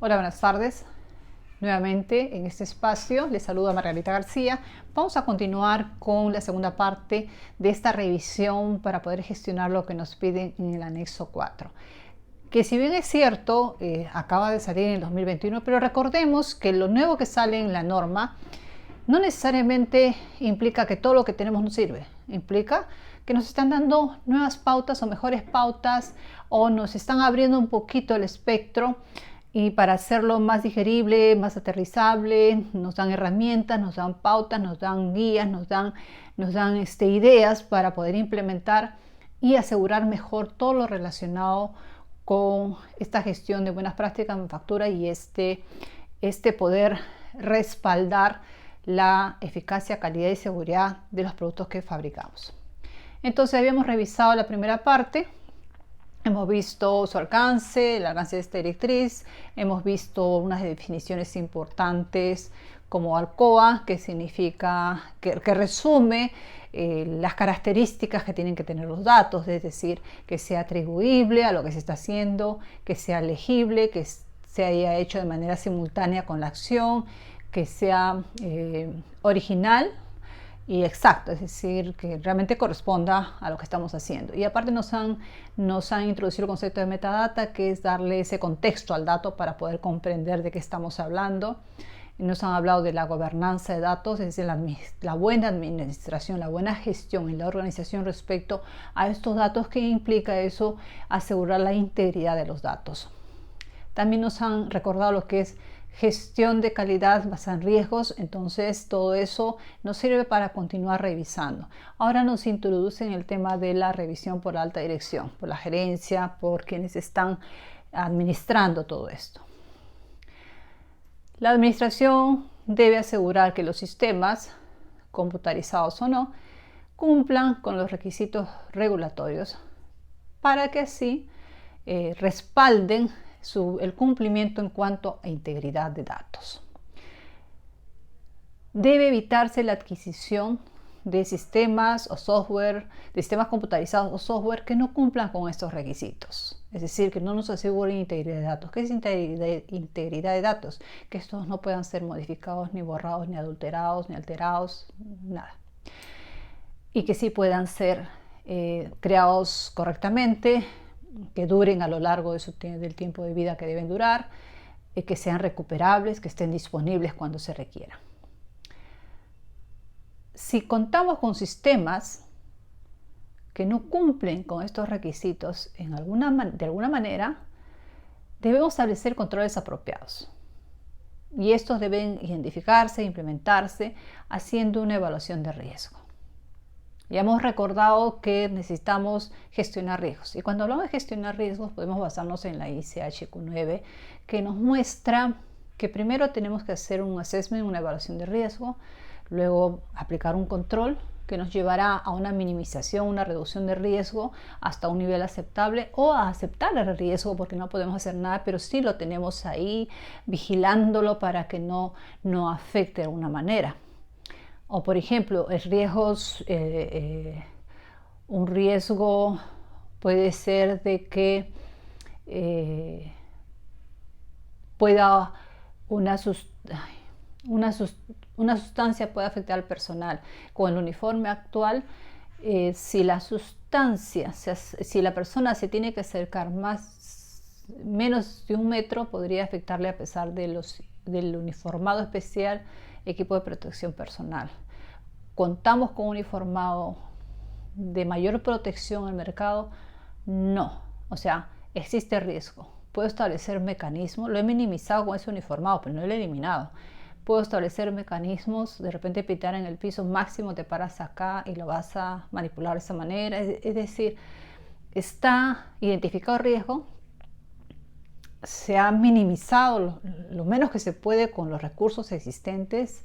Hola, buenas tardes. Nuevamente en este espacio les saluda Margarita García. Vamos a continuar con la segunda parte de esta revisión para poder gestionar lo que nos piden en el anexo 4. Que si bien es cierto, acaba de salir en el 2021, pero recordemos que lo nuevo que sale en la norma no necesariamente implica que todo lo que tenemos nos sirve. Implica que nos están dando nuevas pautas o mejores pautas, o nos están abriendo un poquito el espectro, y para hacerlo más digerible, más aterrizable, nos dan herramientas, nos dan pautas, nos dan guías, nos dan ideas para poder implementar y asegurar mejor todo lo relacionado con esta gestión de buenas prácticas en manufactura y este poder respaldar la eficacia, calidad y seguridad de los productos que fabricamos. Entonces habíamos revisado la primera parte. Hemos visto su alcance, el alcance de esta directriz, hemos visto unas definiciones importantes como ALCOA, que significa, que resume las características que tienen que tener los datos, es decir, que sea atribuible a lo que se está haciendo, que sea legible, que se haya hecho de manera simultánea con la acción, que sea original y exacto, es decir, que realmente corresponda a lo que estamos haciendo. Y aparte nos han introducido el concepto de metadata, que es darle ese contexto al dato para poder comprender de qué estamos hablando. Y nos han hablado de la gobernanza de datos, es decir, la buena administración, la buena gestión y la organización respecto a estos datos, que implica eso, asegurar la integridad de los datos. También nos han recordado lo que es gestión de calidad basada en riesgos, entonces todo eso nos sirve para continuar revisando. Ahora nos introducen el tema de la revisión por la alta dirección, por la gerencia, por quienes están administrando todo esto. La administración debe asegurar que los sistemas, computarizados o no, cumplan con los requisitos regulatorios para que así respalden el cumplimiento en cuanto a integridad de datos. Debe evitarse la adquisición de sistemas o software, de sistemas computarizados o software que no cumplan con estos requisitos. Es decir, que no nos aseguren integridad de datos. ¿Qué es integridad de datos? Que estos no puedan ser modificados, ni borrados, ni adulterados, ni alterados, nada. Y que sí puedan ser creados correctamente, que duren a lo largo del tiempo de vida que deben durar, que sean recuperables, que estén disponibles cuando se requiera. Si contamos con sistemas que no cumplen con estos requisitos de alguna manera, debemos establecer controles apropiados. Y estos deben identificarse e implementarse haciendo una evaluación de riesgo. Ya hemos recordado que necesitamos gestionar riesgos. Y cuando hablamos de gestionar riesgos, podemos basarnos en la ICHQ9, que nos muestra que primero tenemos que hacer un assessment, una evaluación de riesgo, luego aplicar un control que nos llevará a una minimización, una reducción de riesgo hasta un nivel aceptable, o a aceptar el riesgo porque no podemos hacer nada, pero sí lo tenemos ahí vigilándolo para que no afecte de alguna manera. O por ejemplo, un riesgo puede ser de que pueda una sustancia pueda afectar al personal. Con el uniforme actual, si la persona se tiene que acercar menos de 1 metro, podría afectarle a pesar del uniformado especial, equipo de protección personal. ¿Contamos con un uniformado de mayor protección en el mercado? No. O sea, existe riesgo. Puedo establecer mecanismos, lo he minimizado con ese uniformado, pero no lo he eliminado. Puedo establecer mecanismos, de repente pitar en el piso máximo, te paras acá y lo vas a manipular de esa manera. Es decir, está identificado el riesgo, se ha minimizado lo menos que se puede con los recursos existentes,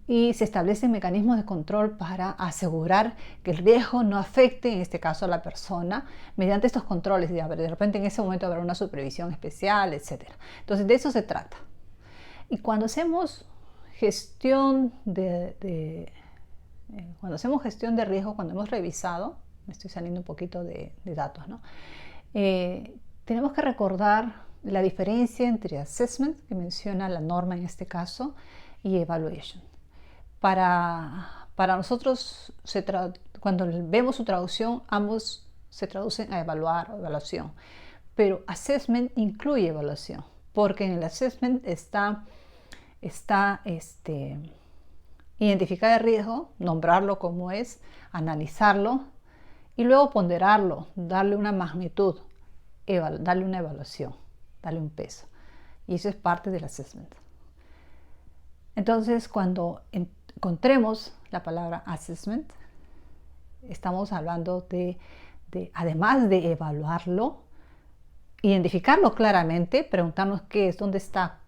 y se establecen mecanismos de control para asegurar que el riesgo no afecte, en este caso, a la persona, mediante estos controles. De repente en ese momento habrá una supervisión especial, etc. Entonces de eso se trata. Y cuando hacemos gestión de riesgo, cuando hemos revisado, me estoy saliendo un poquito de datos, ¿no? Tenemos que recordar la diferencia entre assessment, que menciona la norma en este caso, y evaluation. Para nosotros, cuando vemos su traducción, ambos se traducen a evaluar o evaluación, pero assessment incluye evaluación, porque en el assessment está identificar el riesgo, nombrarlo como es, analizarlo y luego ponderarlo, darle una magnitud, darle una evaluación, darle un peso. Y eso es parte del assessment. Entonces, cuando encontremos la palabra assessment, estamos hablando de además de evaluarlo, identificarlo claramente, preguntarnos qué es, dónde está,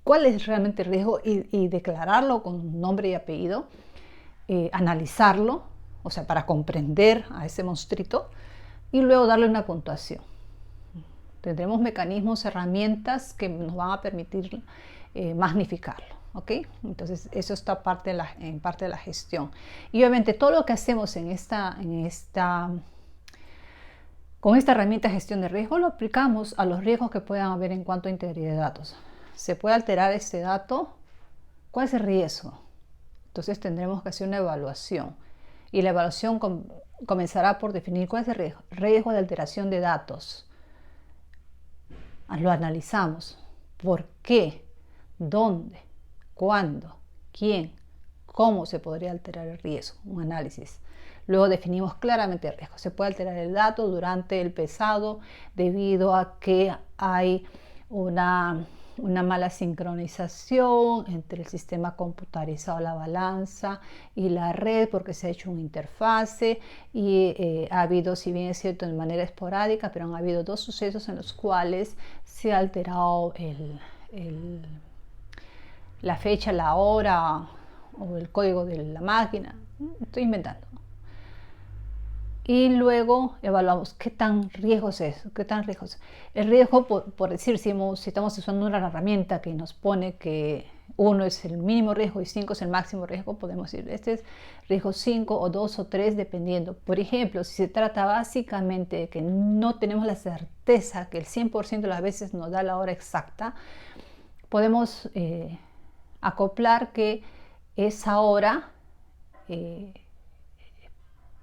cuál es realmente el riesgo y declararlo con nombre y apellido, analizarlo, o sea, para comprender a ese monstruito y luego darle una puntuación. Tendremos mecanismos, herramientas que nos van a permitir magnificarlo. ¿Ok? Entonces eso está en parte de la gestión. Y obviamente todo lo que hacemos con esta herramienta de gestión de riesgo lo aplicamos a los riesgos que puedan haber en cuanto a integridad de datos. ¿Se puede alterar este dato? ¿Cuál es el riesgo? Entonces tendremos que hacer una evaluación. Y la evaluación comenzará por definir cuál es el riesgo de alteración de datos. Lo analizamos. ¿Por qué? ¿Dónde? ¿Cuándo? ¿Quién? ¿Cómo se podría alterar el riesgo? Un análisis. Luego definimos claramente el riesgo. Se puede alterar el dato durante el pesado debido a que hay una mala sincronización entre el sistema computarizado, la balanza y la red, porque se ha hecho una interfase y ha habido, si bien es cierto, de manera esporádica, pero han habido 2 sucesos en los cuales se ha alterado la fecha, la hora o el código de la máquina. Estoy inventando. Y luego evaluamos qué tan riesgoso es, El riesgo, por decir, si estamos usando una herramienta que nos pone que 1 es el mínimo riesgo y 5 es el máximo riesgo, podemos decir, este es riesgo 5 o 2 o 3, dependiendo. Por ejemplo, si se trata básicamente de que no tenemos la certeza que el 100% de las veces nos da la hora exacta, podemos acoplar que esa hora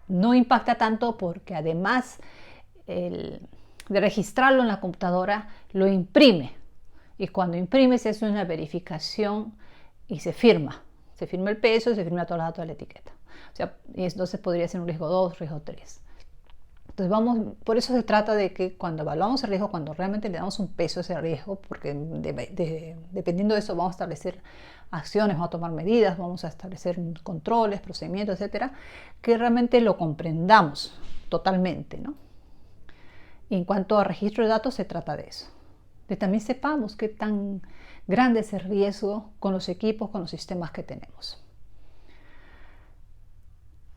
no impacta tanto porque además de registrarlo en la computadora, lo imprime. Y cuando imprime se hace una verificación y se firma. Se firma el peso y se firma todos los datos de la etiqueta. O sea, y entonces podría ser un riesgo 2, riesgo 3. Entonces por eso se trata de que cuando evaluamos el riesgo, cuando realmente le damos un peso a ese riesgo, porque dependiendo de eso vamos a establecer acciones, vamos a tomar medidas, vamos a establecer controles, procedimientos, etcétera, que realmente lo comprendamos totalmente, ¿no? Y en cuanto a registro de datos, se trata de eso. De también sepamos qué tan grande es el riesgo con los equipos, con los sistemas que tenemos.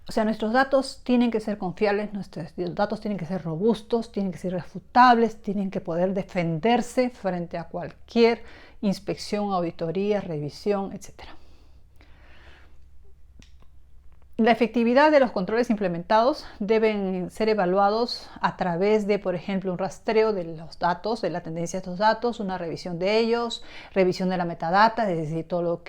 O sea, nuestros datos tienen que ser confiables, nuestros datos tienen que ser robustos, tienen que ser irrefutables, tienen que poder defenderse frente a cualquier inspección, auditoría, revisión, etc. La efectividad de los controles implementados deben ser evaluados a través de, por ejemplo, un rastreo de los datos, de la tendencia de estos datos, una revisión de ellos, revisión de la metadata, es decir, todo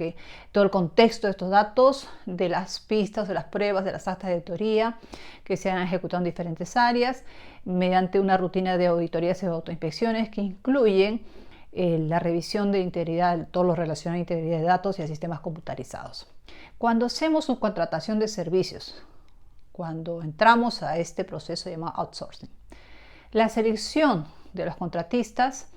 el contexto de estos datos, de las pistas, de las pruebas, de las actas de auditoría que se han ejecutado en diferentes áreas, mediante una rutina de auditorías y autoinspecciones que incluyen la revisión de integridad, todo lo relacionado a integridad de datos y a sistemas computarizados. Cuando hacemos subcontratación de servicios, cuando entramos a este proceso llamado outsourcing, la selección de los contratistas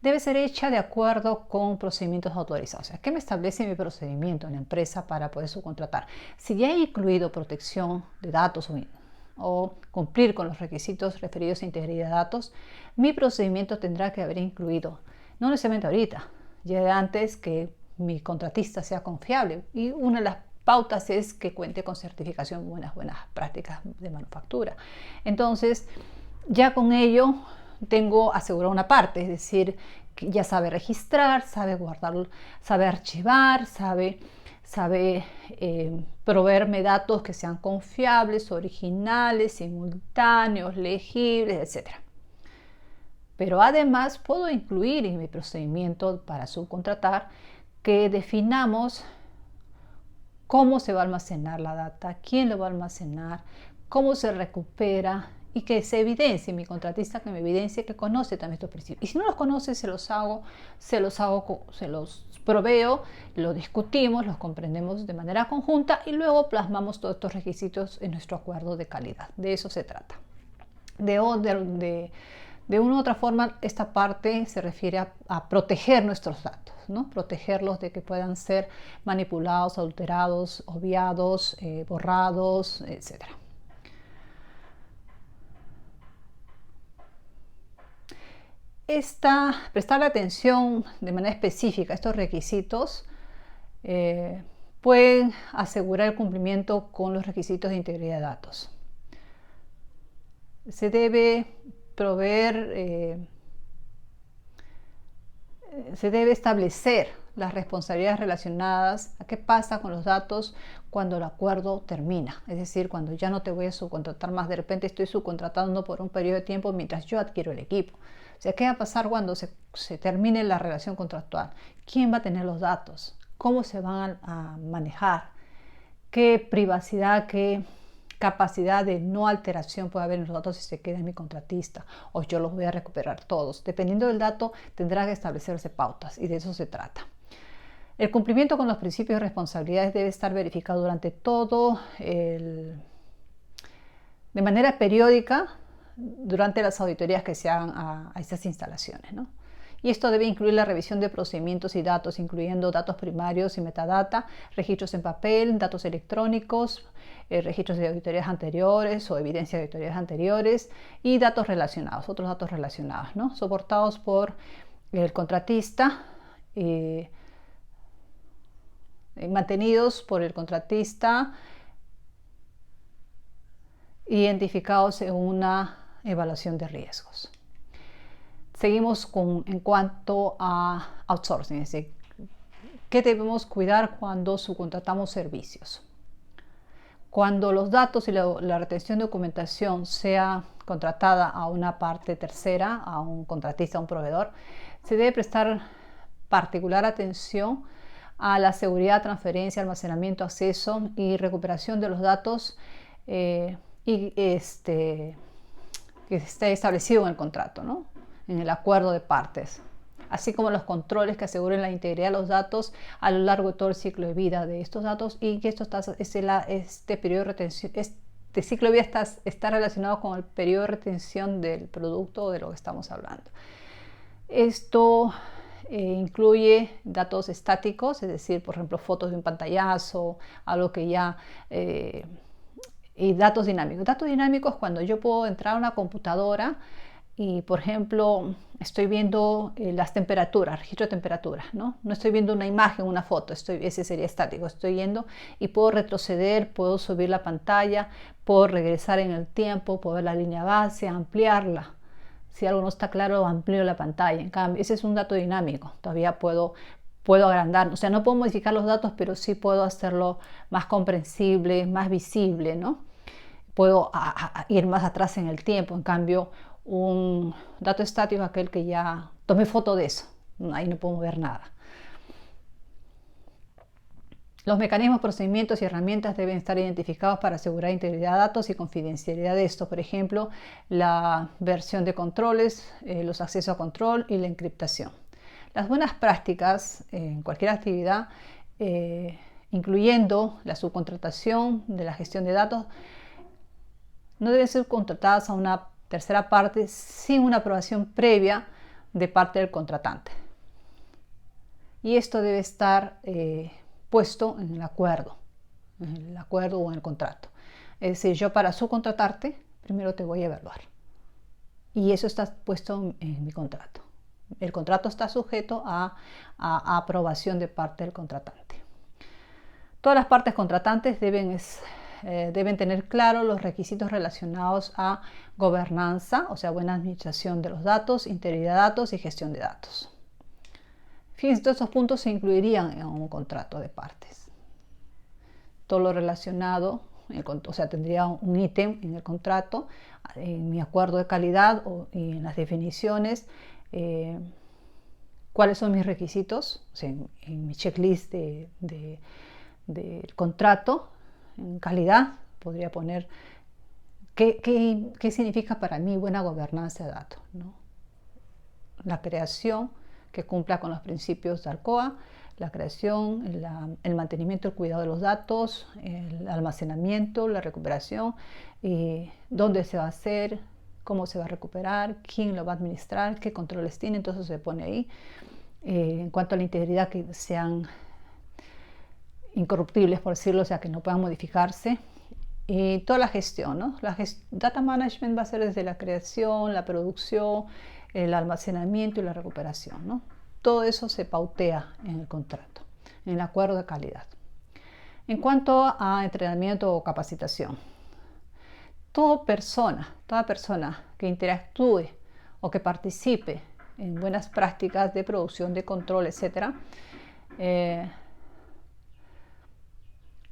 debe ser hecha de acuerdo con procedimientos autorizados. O sea, ¿qué me establece mi procedimiento en la empresa para poder subcontratar? Si ya he incluido protección de datos o cumplir con los requisitos referidos a integridad de datos, mi procedimiento tendrá que haber incluido, no necesariamente ahorita, ya antes, que mi contratista sea confiable. Y una de las pautas es que cuente con certificación, buenas prácticas de manufactura. Entonces, ya con ello tengo asegurado una parte, es decir, que ya sabe registrar, sabe guardar, sabe archivar, sabe proveerme datos que sean confiables, originales, simultáneos, legibles, etc. Pero además puedo incluir en mi procedimiento para subcontratar que definamos cómo se va a almacenar la data, quién lo va a almacenar, cómo se recupera y que se evidencie mi contratista, que me evidencie que conoce también estos principios. Y si no los conoce, se los proveo, lo discutimos, los comprendemos de manera conjunta y luego plasmamos todos estos requisitos en nuestro acuerdo de calidad. De eso se trata. De una u otra forma, esta parte se refiere a proteger nuestros datos, ¿no? Protegerlos de que puedan ser manipulados, adulterados, obviados, borrados, etc. Prestar atención de manera específica a estos requisitos pueden asegurar el cumplimiento con los requisitos de integridad de datos. Se debe establecer las responsabilidades relacionadas a qué pasa con los datos cuando el acuerdo termina. Es decir, cuando ya no te voy a subcontratar más, de repente estoy subcontratando por un periodo de tiempo mientras yo adquiero el equipo. O sea, ¿qué va a pasar cuando se termine la relación contractual? ¿Quién va a tener los datos? ¿Cómo se van a manejar? ¿Qué privacidad, qué capacidad de no alteración puede haber en los datos si se queda en mi contratista o yo los voy a recuperar todos? Dependiendo del dato tendrá que establecerse pautas y de eso se trata. El cumplimiento con los principios de responsabilidades debe estar verificado durante de manera periódica durante las auditorías que se hagan a estas instalaciones, ¿no? Y esto debe incluir la revisión de procedimientos y datos, incluyendo datos primarios y metadata, registros en papel, datos electrónicos, registros de auditorías anteriores o evidencia de auditorías anteriores y datos relacionados, otros datos relacionados, ¿no? Soportados por el contratista, mantenidos por el contratista, identificados en una evaluación de riesgos. Seguimos en cuanto a outsourcing, es decir, ¿qué debemos cuidar cuando subcontratamos servicios? Cuando los datos y la retención de documentación sea contratada a una parte tercera, a un contratista, a un proveedor, se debe prestar particular atención a la seguridad, transferencia, almacenamiento, acceso y recuperación de los datos que esté establecido en el contrato, ¿no? En el acuerdo de partes, así como los controles que aseguren la integridad de los datos a lo largo de todo el ciclo de vida de estos datos y que este periodo de retención, este ciclo de vida está relacionado con el periodo de retención del producto de lo que estamos hablando. Esto incluye datos estáticos, es decir, por ejemplo, fotos de un pantallazo, algo que ya... y datos dinámicos. Datos dinámicos cuando yo puedo entrar a una computadora y, por ejemplo, estoy viendo las temperaturas, registro de temperaturas, ¿no? No estoy viendo una imagen, una foto, ese sería estático. Estoy yendo y puedo retroceder, puedo subir la pantalla, puedo regresar en el tiempo, puedo ver la línea base, ampliarla. Si algo no está claro, amplío la pantalla. En cambio, ese es un dato dinámico. Todavía puedo agrandar. O sea, no puedo modificar los datos, pero sí puedo hacerlo más comprensible, más visible, ¿no? Puedo ir más atrás en el tiempo. En cambio, un dato estático es aquel que ya tomé foto de eso. Ahí no puedo ver nada. Los mecanismos, procedimientos y herramientas deben estar identificados para asegurar integridad de datos y confidencialidad de esto. Por ejemplo, la versión de controles, los accesos a control y la encriptación. Las buenas prácticas en cualquier actividad, incluyendo la subcontratación de la gestión de datos, no deben ser contratadas a una tercera parte sin una aprobación previa de parte del contratante. Y esto debe estar puesto en el acuerdo o en el contrato. Es decir, yo para subcontratarte, primero te voy a evaluar. Y eso está puesto en mi contrato. El contrato está sujeto a aprobación de parte del contratante. Todas las partes contratantes deben tener claro los requisitos relacionados a gobernanza, o sea, buena administración de los datos, integridad de datos y gestión de datos. Fíjense, todos estos puntos se incluirían en un contrato de partes. Todo lo relacionado o sea, tendría un ítem en el contrato, en mi acuerdo de calidad y en las definiciones, cuáles son mis requisitos, o sea, en mi checklist del contrato, en calidad, podría poner qué significa para mí buena gobernanza de datos, ¿no? La creación que cumpla con los principios de ARCOA, la creación, el mantenimiento, el cuidado de los datos, el almacenamiento, la recuperación, dónde se va a hacer, cómo se va a recuperar, quién lo va a administrar, qué controles tiene, entonces se pone ahí. En cuanto a la integridad, que sean incorruptibles, por decirlo, o sea, que no puedan modificarse. Y toda la gestión, ¿no? Data management va a ser desde la creación, la producción, el almacenamiento y la recuperación, ¿no? Todo eso se pautea en el contrato, en el acuerdo de calidad. En cuanto a entrenamiento o capacitación, toda persona que interactúe o que participe en buenas prácticas de producción, de control, etc.,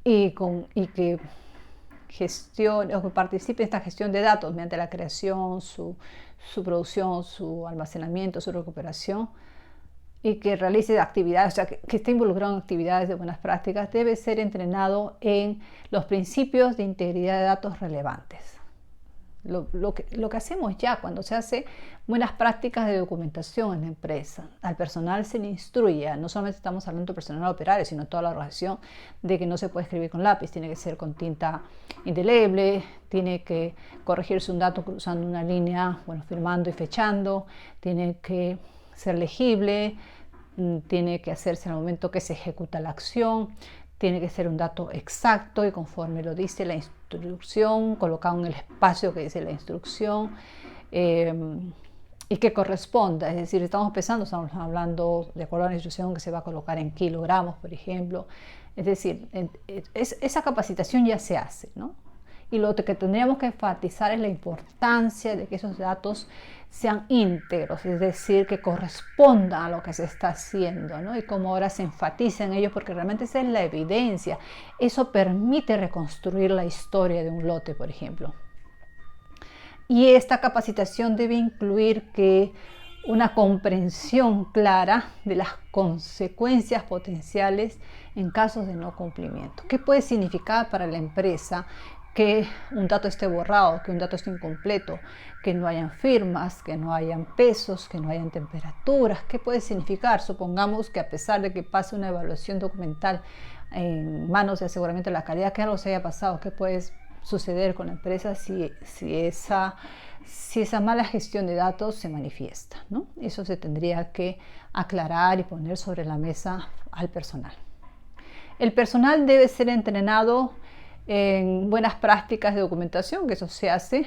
y que gestione o que participe en esta gestión de datos mediante la creación, su producción, su almacenamiento, su recuperación, y que realice actividades, o sea, que esté involucrado en actividades de buenas prácticas, debe ser entrenado en los principios de integridad de datos relevantes. Lo que hacemos ya cuando se hace buenas prácticas de documentación en la empresa, al personal se le instruye, no solamente estamos hablando de personal operario, sino toda la organización, de que no se puede escribir con lápiz, tiene que ser con tinta indeleble, tiene que corregirse un dato cruzando una línea, bueno, firmando y fechando, tiene que ser legible, tiene que hacerse al momento que se ejecuta la acción, tiene que ser un dato exacto y conforme lo dice la instrucción, colocado en el espacio que dice la instrucción, y que corresponda, es decir, estamos hablando de acuerdo a la instrucción que se va a colocar en kilogramos, por ejemplo, es decir, esa capacitación ya se hace, ¿no? Y lo que tendríamos que enfatizar es la importancia de que esos datos sean íntegros, es decir, que correspondan a lo que se está haciendo, ¿no? Y como ahora se enfatiza en ello, porque realmente esa es la evidencia. Eso permite reconstruir la historia de un lote, por ejemplo. Y esta capacitación debe incluir una comprensión clara de las consecuencias potenciales en casos de no cumplimiento. ¿Qué puede significar para la empresa que un dato esté borrado, que un dato esté incompleto, que no hayan firmas, que no hayan pesos, que no hayan temperaturas? ¿Qué puede significar? Supongamos que a pesar de que pase una evaluación documental en manos de aseguramiento de la calidad, que algo se haya pasado, ¿qué puede suceder con la empresa si esa mala gestión de datos se manifiesta, ¿no? Eso se tendría que aclarar y poner sobre la mesa al personal. El personal debe ser entrenado en buenas prácticas de documentación, que eso se hace,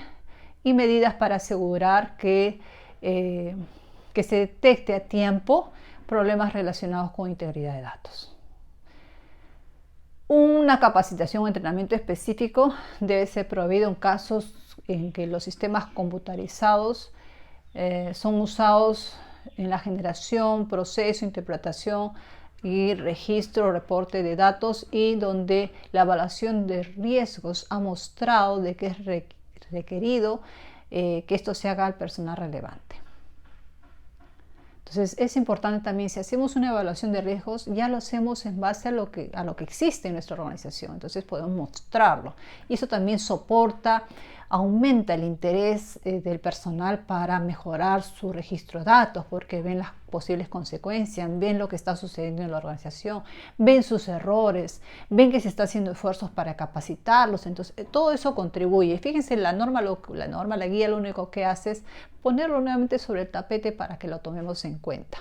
y medidas para asegurar que se detecte a tiempo problemas relacionados con integridad de datos. Una capacitación o entrenamiento específico debe ser proveído en casos en que los sistemas computarizados son usados en la generación, proceso, interpretación y registro, reporte de datos, y donde la evaluación de riesgos ha mostrado de que es requerido que esto se haga al personal relevante. Entonces es importante también, si hacemos una evaluación de riesgos, ya lo hacemos en base a lo que existe en nuestra organización, entonces podemos mostrarlo, y eso también aumenta el interés del personal para mejorar su registro de datos, porque ven las posibles consecuencias, ven lo que está sucediendo en la organización, ven sus errores, ven que se está haciendo esfuerzos para capacitarlos. Entonces todo eso contribuye. Fíjense, la guía lo único que hace es ponerlo nuevamente sobre el tapete para que lo tomemos en cuenta.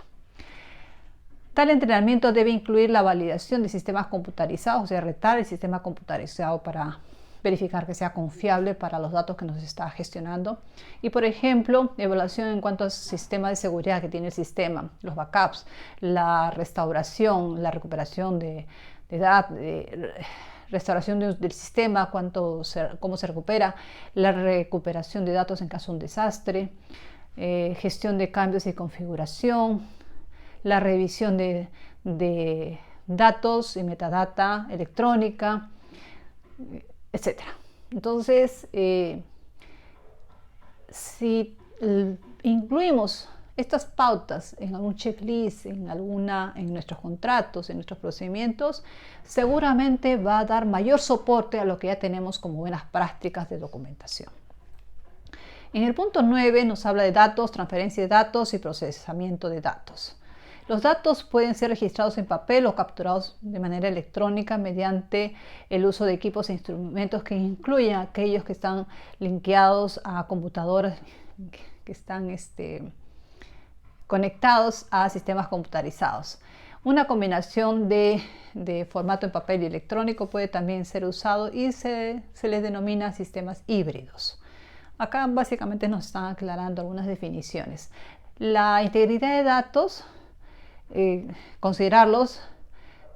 Tal entrenamiento debe incluir la validación de sistemas computarizados, o sea, retar el sistema computarizado para verificar que sea confiable para los datos que nos está gestionando. Y, por ejemplo, evaluación en cuanto al sistema de seguridad que tiene el sistema, los backups, la restauración, la recuperación de datos, restauración del sistema, cómo se recupera, la recuperación de datos en caso de un desastre, gestión de cambios y configuración, la revisión de datos y metadata electrónica, etc. Entonces, si incluimos estas pautas en algún checklist, en nuestros contratos, en nuestros procedimientos, seguramente va a dar mayor soporte a lo que ya tenemos como buenas prácticas de documentación. En el punto 9 nos habla de datos, transferencia de datos y procesamiento de datos. Los datos pueden ser registrados en papel o capturados de manera electrónica mediante el uso de equipos e instrumentos que incluyen aquellos que están linkeados a computadoras que están conectados a sistemas computarizados. Una combinación de formato en papel y electrónico puede también ser usado y se les denomina sistemas híbridos. Acá básicamente nos están aclarando algunas definiciones. La integridad de datos, considerarlos,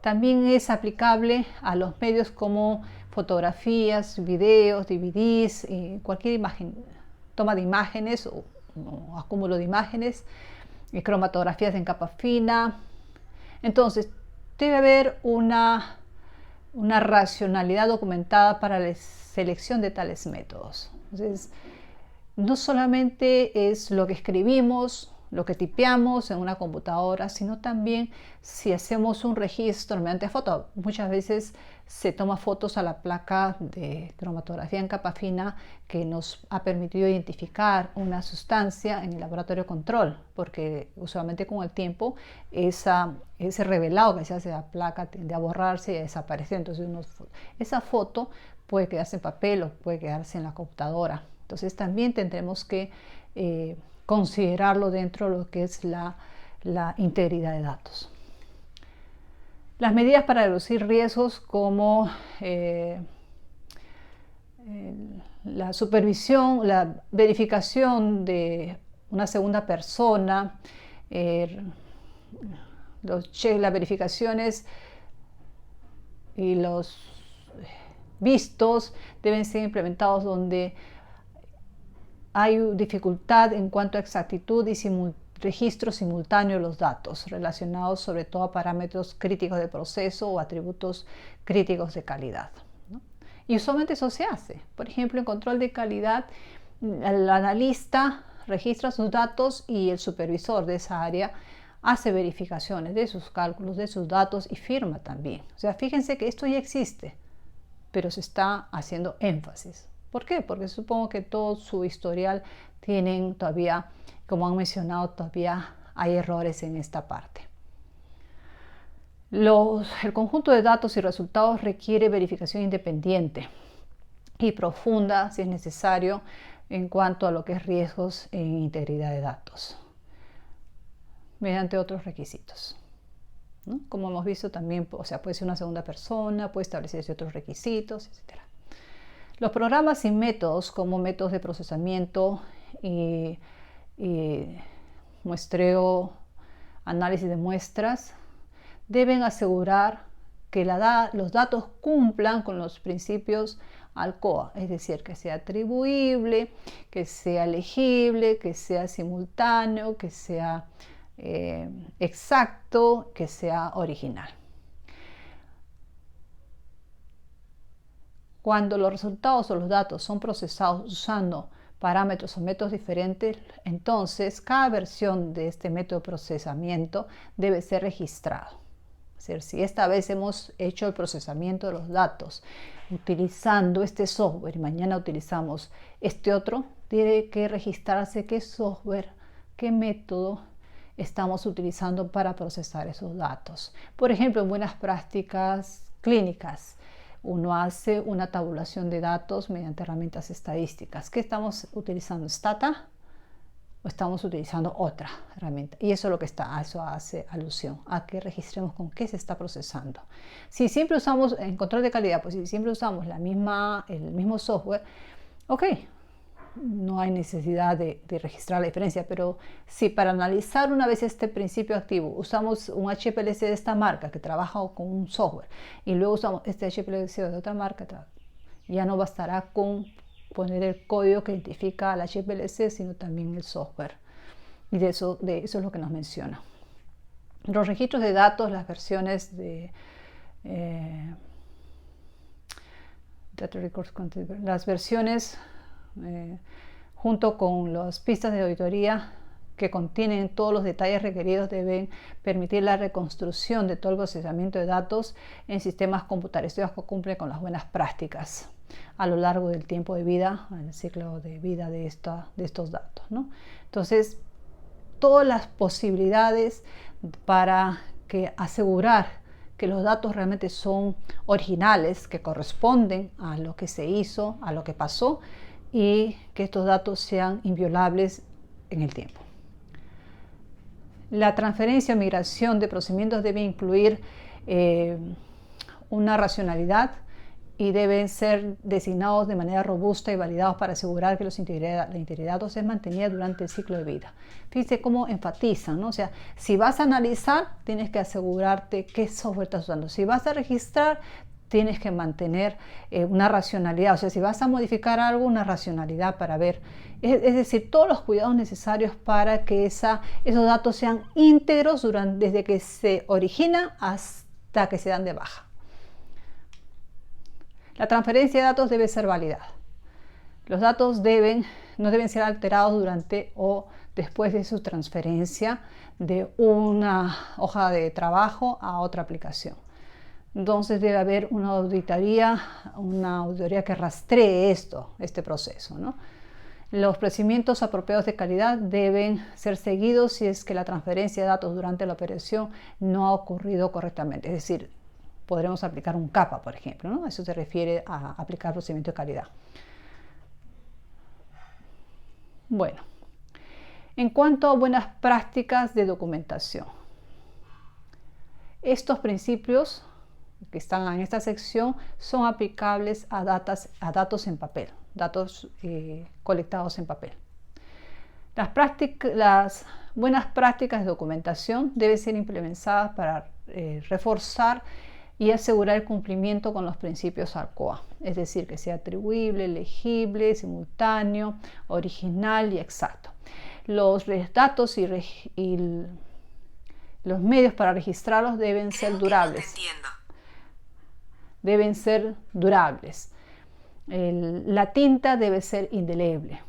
también es aplicable a los medios como fotografías, videos, DVDs, cualquier imagen, toma de imágenes o acúmulo de imágenes, cromatografías en capa fina. Entonces, debe haber una racionalidad documentada para la selección de tales métodos. Entonces, no solamente es lo que escribimos, lo que tipeamos en una computadora, sino también si hacemos un registro mediante foto. Muchas veces se toma fotos a la placa de cromatografía en capa fina que nos ha permitido identificar una sustancia en el laboratorio de control, porque usualmente con el tiempo ese revelado que se hace de la placa tiende a borrarse y a desaparecer. Entonces esa foto puede quedarse en papel o puede quedarse en la computadora. Entonces también tendremos que considerarlo dentro de lo que es la integridad de datos. Las medidas para reducir riesgos como la supervisión, la verificación de una segunda persona, las verificaciones y los vistos deben ser implementados donde hay dificultad en cuanto a exactitud y registro simultáneo de los datos relacionados sobre todo a parámetros críticos de proceso o atributos críticos de calidad, ¿no? Y usualmente eso se hace. Por ejemplo, en control de calidad, el analista registra sus datos y el supervisor de esa área hace verificaciones de sus cálculos, de sus datos y firma también. O sea, fíjense que esto ya existe, pero se está haciendo énfasis. ¿Por qué? Porque supongo que todo su historial tienen todavía, como han mencionado, todavía hay errores en esta parte. El conjunto de datos y resultados requiere verificación independiente y profunda, si es necesario, en cuanto a lo que es riesgos en integridad de datos, mediante otros requisitos, ¿no? Como hemos visto también, o sea, puede ser una segunda persona, puede establecerse otros requisitos, etc. Los programas y métodos como métodos de procesamiento y muestreo, análisis de muestras, deben asegurar que los datos cumplan con los principios ALCOA, es decir, que sea atribuible, que sea legible, que sea simultáneo, que sea exacto, que sea original. Cuando los resultados o los datos son procesados usando parámetros o métodos diferentes, entonces cada versión de este método de procesamiento debe ser registrado. Es decir, si esta vez hemos hecho el procesamiento de los datos utilizando este software y mañana utilizamos este otro, tiene que registrarse qué software, qué método estamos utilizando para procesar esos datos. Por ejemplo, en buenas prácticas clínicas, uno hace una tabulación de datos mediante herramientas estadísticas. ¿Qué estamos utilizando? ¿Stata? ¿O estamos utilizando otra herramienta? Y eso es lo que eso hace alusión a que registremos con qué se está procesando. Si siempre usamos, en control de calidad, pues si siempre usamos el mismo software, ok, no hay necesidad de registrar la diferencia, pero si para analizar una vez este principio activo usamos un HPLC de esta marca que trabaja con un software y luego usamos este HPLC de otra marca, ya no bastará con poner el código que identifica al HPLC, sino también el software. Y de eso es lo que nos menciona. Los registros de datos, las versiones las versiones junto con las pistas de auditoría que contienen todos los detalles requeridos deben permitir la reconstrucción de todo el procesamiento de datos en sistemas computarizados que cumplen con las buenas prácticas a lo largo del tiempo de vida, el ciclo de vida de estos datos, ¿no? Entonces, todas las posibilidades para asegurar que los datos realmente son originales, que corresponden a lo que se hizo, a lo que pasó, y que estos datos sean inviolables en el tiempo. La transferencia o migración de procedimientos debe incluir una racionalidad y deben ser designados de manera robusta y validados para asegurar que la integridad de datos es mantenida durante el ciclo de vida. Fíjense cómo enfatizan, ¿no? O sea, si vas a analizar, tienes que asegurarte qué software estás usando. Si vas a registrar, tienes que mantener una racionalidad. O sea, si vas a modificar algo, una racionalidad para ver. Es decir, todos los cuidados necesarios para que esos datos sean íntegros desde que se origina hasta que se dan de baja. La transferencia de datos debe ser validada. Los datos no deben ser alterados durante o después de su transferencia de una hoja de trabajo a otra aplicación. Entonces debe haber una auditoría que rastree este proceso, ¿no? Los procedimientos apropiados de calidad deben ser seguidos si es que la transferencia de datos durante la operación no ha ocurrido correctamente. Es decir, podremos aplicar un CAPA, por ejemplo, ¿no? Eso se refiere a aplicar procedimiento de calidad. Bueno, en cuanto a buenas prácticas de documentación, estos principios que están en esta sección son aplicables a datos en papel, datos colectados en papel. Las buenas prácticas de documentación deben ser implementadas para reforzar y asegurar el cumplimiento con los principios ARCOA, es decir, que sea atribuible, legible, simultáneo, original y exacto. Los datos y los medios para registrarlos deben ser durables. Deben ser durables. La tinta debe ser indeleble.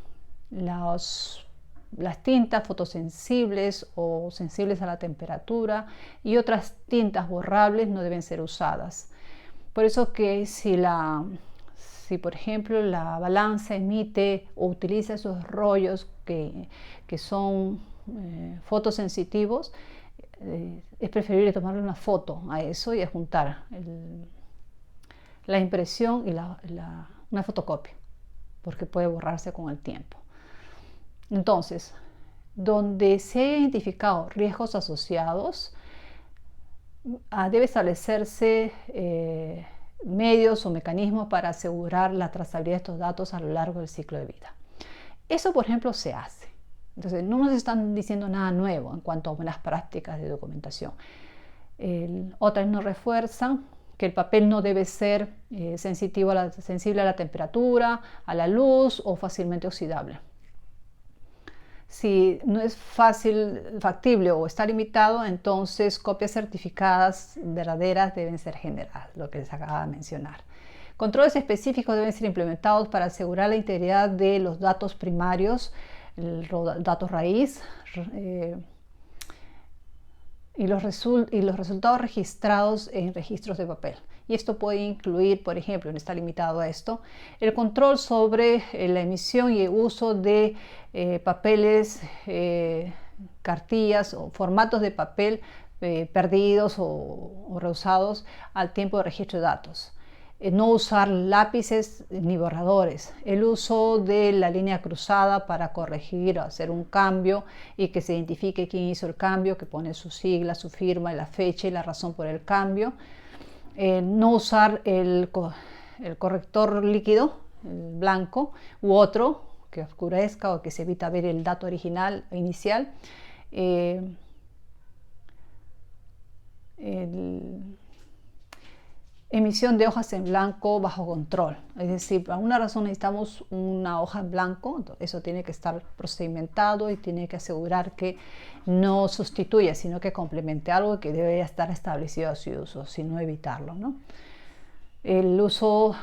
Las tintas fotosensibles o sensibles a la temperatura y otras tintas borrables no deben ser usadas. Por eso que si por ejemplo la balanza emite o utiliza esos rollos que son fotosensitivos, es preferible tomarle una foto a eso y adjuntar la impresión y una fotocopia, porque puede borrarse con el tiempo. Entonces, donde se haya identificado riesgos asociados, debe establecerse medios o mecanismos para asegurar la trazabilidad de estos datos a lo largo del ciclo de vida. Eso, por ejemplo, se hace. Entonces, no nos están diciendo nada nuevo en cuanto a buenas prácticas de documentación. Otras nos refuerzan que el papel no debe ser sensible a la temperatura, a la luz o fácilmente oxidable. Si no es factible o está limitado, entonces copias certificadas verdaderas deben ser generadas, lo que les acaba de mencionar. Controles específicos deben ser implementados para asegurar la integridad de los datos primarios, los datos raíz y los resultados registrados en registros de papel. Y esto puede incluir, por ejemplo, no está limitado a esto, el control sobre la emisión y el uso de papeles, cartillas o formatos de papel perdidos o reusados al tiempo de registro de datos. No usar lápices ni borradores. El uso de la línea cruzada para corregir o hacer un cambio y que se identifique quién hizo el cambio, que pone su sigla, su firma, la fecha y la razón por el cambio. No usar el corrector líquido, el blanco, u otro que oscurezca o que se evita ver el dato original o inicial. Emisión de hojas en blanco bajo control, es decir, por alguna razón necesitamos una hoja en blanco, eso tiene que estar procedimentado y tiene que asegurar que no sustituya, sino que complemente algo que debe estar establecido a su uso, sino evitarlo, ¿no? el uso,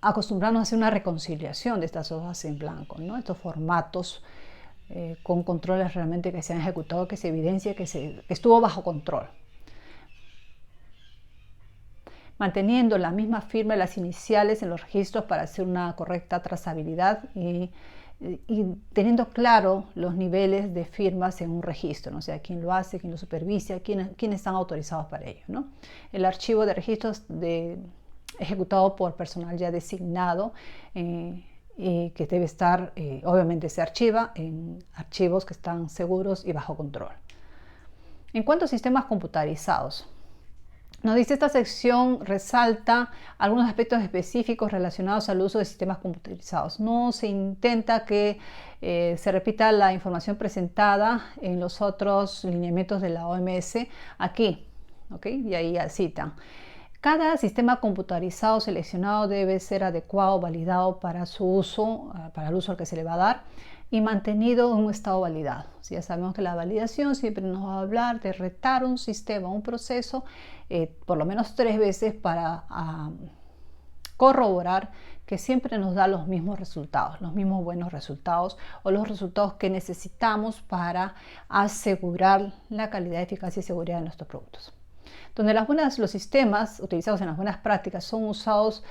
acostumbrarnos a hacer una reconciliación de estas hojas en blanco, ¿no? Estos formatos con controles realmente que se han ejecutado, que se evidencia que estuvo bajo control. Manteniendo la misma firma de las iniciales en los registros para hacer una correcta trazabilidad y teniendo claro los niveles de firmas en un registro, ¿no? O sea, quién lo hace, quién lo supervisa, quiénes están autorizados para ello, ¿no? El archivo de registros ejecutado por personal ya designado y que debe estar, obviamente se archiva en archivos que están seguros y bajo control. En cuanto a sistemas computarizados, nos dice esta sección, resalta algunos aspectos específicos relacionados al uso de sistemas computarizados. No se intenta que se repita la información presentada en los otros lineamientos de la OMS aquí, ¿ok? Y ahí citan. Cada sistema computarizado seleccionado debe ser adecuado, validado para su uso, para el uso al que se le va a dar, y mantenido en un estado validado. Ya sabemos que la validación siempre nos va a hablar de retar un sistema, un proceso, por lo menos 3 veces para corroborar que siempre nos da los mismos resultados, los mismos buenos resultados o los resultados que necesitamos para asegurar la calidad, eficacia y seguridad de nuestros productos. Donde los sistemas utilizados en las buenas prácticas son usados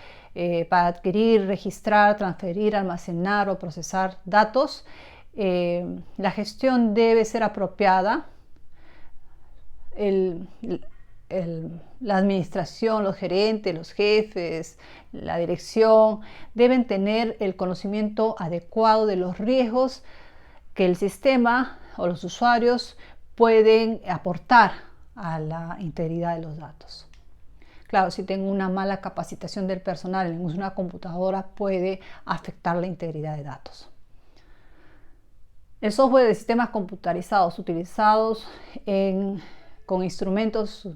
para adquirir, registrar, transferir, almacenar o procesar datos, la gestión debe ser apropiada. La administración, los gerentes, los jefes, la dirección deben tener el conocimiento adecuado de los riesgos que el sistema o los usuarios pueden aportar a la integridad de los datos. Claro, si tengo una mala capacitación del personal en una computadora puede afectar la integridad de datos. El software de sistemas computarizados utilizados con instrumentos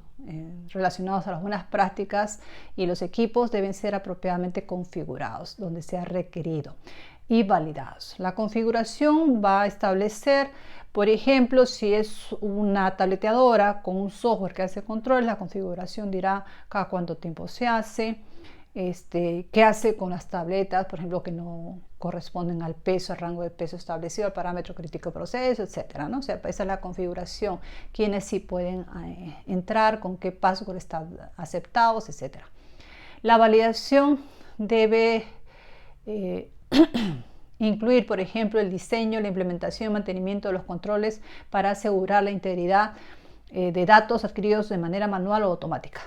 relacionados a las buenas prácticas y los equipos deben ser apropiadamente configurados donde sea requerido y validados. La configuración va a establecer, por ejemplo, si es una tableteadora con un software que hace controles, la configuración dirá cada cuánto tiempo se hace, qué hace con las tabletas, por ejemplo, que no corresponden al peso, al rango de peso establecido, al parámetro crítico de proceso, etcétera, ¿no? O sea, esa es la configuración, quiénes sí pueden entrar, con qué password están aceptados, etcétera. La validación debe incluir, por ejemplo, el diseño, la implementación y mantenimiento de los controles para asegurar la integridad de datos adquiridos de manera manual o automática.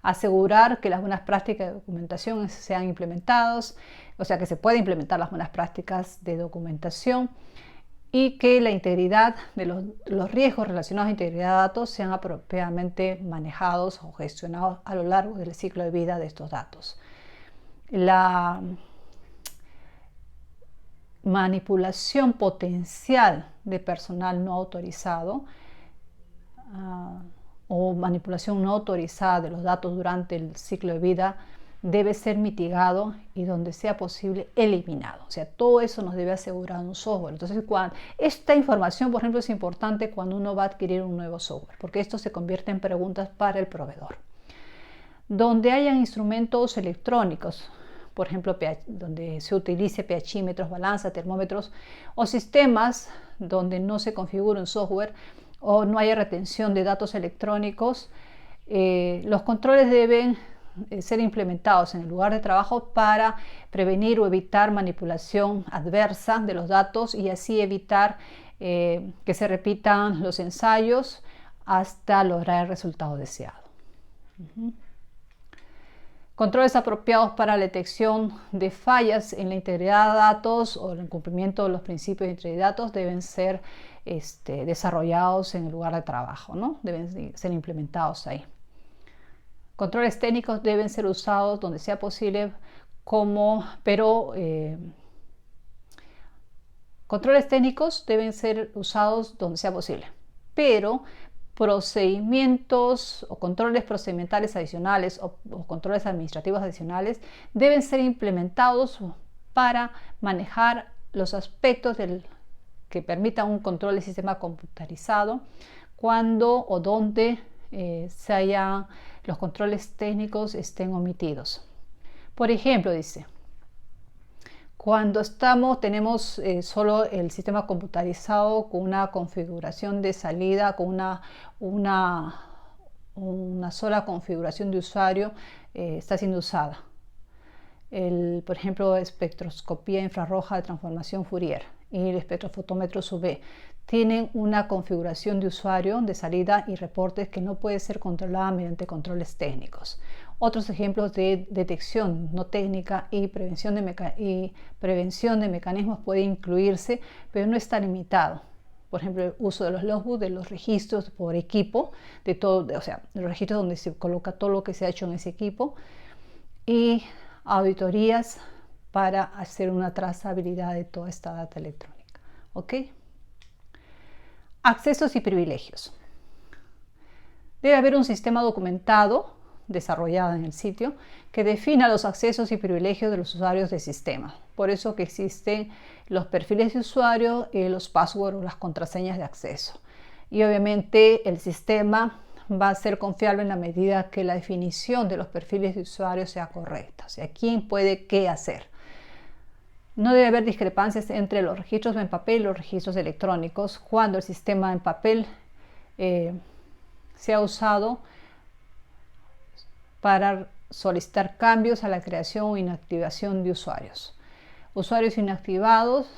Asegurar que las buenas prácticas de documentación sean implementadas, o sea que se pueden implementar las buenas prácticas de documentación y que la integridad de los riesgos relacionados a integridad de datos sean apropiadamente manejados o gestionados a lo largo del ciclo de vida de estos datos. La manipulación potencial de personal no autorizado o manipulación no autorizada de los datos durante el ciclo de vida debe ser mitigado y donde sea posible eliminado. O sea, todo eso nos debe asegurar un software. Entonces, esta información, por ejemplo, es importante cuando uno va a adquirir un nuevo software, porque esto se convierte en preguntas para el proveedor. Donde hayan instrumentos electrónicos, por ejemplo, donde se utilice pHímetros, balanza, termómetros o sistemas donde no se configure un software o no haya retención de datos electrónicos, los controles deben ser implementados en el lugar de trabajo para prevenir o evitar manipulación adversa de los datos y así evitar que se repitan los ensayos hasta lograr el resultado deseado. Controles apropiados para la detección de fallas en la integridad de datos o el cumplimiento de los principios de integridad de datos deben ser desarrollados en el lugar de trabajo, ¿no? Deben ser implementados ahí. Controles técnicos deben ser usados donde sea posible, controles técnicos deben ser usados donde sea posible, pero procedimientos o controles procedimentales adicionales o controles administrativos adicionales deben ser implementados para manejar los aspectos que permitan un control del sistema computarizado cuando o donde se hayan los controles técnicos estén omitidos. Por ejemplo, dice, cuando tenemos solo el sistema computarizado con una configuración de salida, con una sola configuración de usuario, está siendo usada. Por ejemplo, espectroscopía infrarroja de transformación Fourier y el espectrofotómetro UV tienen una configuración de usuario de salida y reportes que no puede ser controlada mediante controles técnicos. Otros ejemplos de detección no técnica y prevención de mecanismos puede incluirse, pero no está limitado. Por ejemplo, el uso de los logbooks, de los registros por equipo, de todo, o sea, los registros donde se coloca todo lo que se ha hecho en ese equipo, y auditorías para hacer una trazabilidad de toda esta data electrónica. ¿Ok? Accesos y privilegios. Debe haber un sistema documentado, desarrollado en el sitio, que defina los accesos y privilegios de los usuarios del sistema. Por eso que existen los perfiles de usuario, los passwords o las contraseñas de acceso. Y obviamente el sistema va a ser confiable en la medida que la definición de los perfiles de usuario sea correcta. O sea, quién puede qué hacer. No debe haber discrepancias entre los registros en papel y los registros electrónicos cuando el sistema en papel sea usado para solicitar cambios a la creación o inactivación de usuarios. Usuarios inactivados